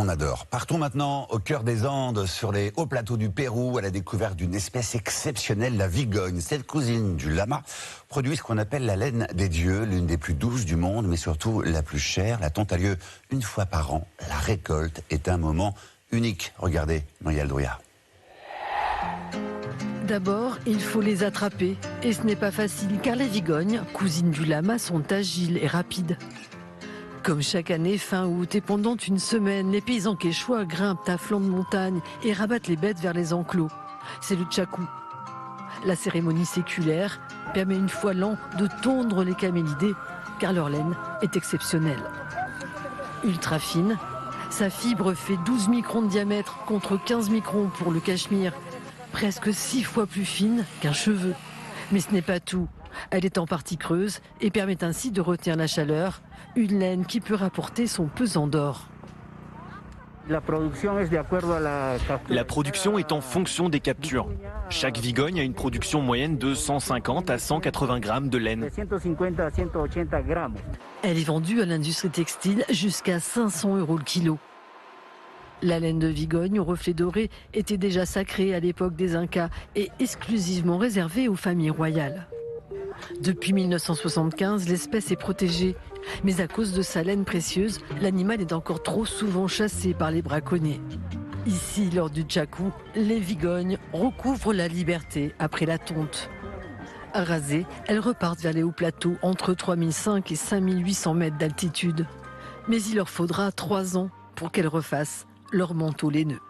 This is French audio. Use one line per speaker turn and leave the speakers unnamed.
qu'on adore. Partons maintenant au cœur des Andes, sur les hauts plateaux du Pérou, à la découverte d'une espèce exceptionnelle, la vigogne. Cette cousine du lama produit ce qu'on appelle la laine des dieux, l'une des plus douces du monde, mais surtout la plus chère. La tonte a lieu une fois par an. La récolte est un moment unique. Regardez, Noyal Douya.
D'abord, il faut les attraper. Et ce n'est pas facile, car les vigognes, cousines du lama, sont agiles et rapides. Comme chaque année, fin août et pendant une semaine, les paysans quechua grimpent à flanc de montagne et rabattent les bêtes vers les enclos. C'est le tchakou. La cérémonie séculaire permet une fois l'an de tondre les camélidés, car leur laine est exceptionnelle. Ultra fine, sa fibre fait 12 microns de diamètre contre 15 microns pour le cachemire. Presque 6 fois plus fine qu'un cheveu. Mais ce n'est pas tout. Elle est en partie creuse et permet ainsi de retenir la chaleur, une laine qui peut rapporter son pesant d'or.
La production est en fonction des captures. Chaque vigogne a une production moyenne de 150 à 180 grammes de laine.
Elle est vendue à l'industrie textile jusqu'à 500 € le kilo. La laine de vigogne au reflet doré était déjà sacrée à l'époque des Incas et exclusivement réservée aux familles royales. Depuis 1975, l'espèce est protégée. Mais à cause de sa laine précieuse, l'animal est encore trop souvent chassé par les braconniers. Ici, lors du tchakou, les vigognes recouvrent la liberté après la tonte. Rasées, elles repartent vers les hauts plateaux entre 3500 et 5800 mètres d'altitude. Mais il leur faudra 3 ans pour qu'elles refassent leur manteau laineux.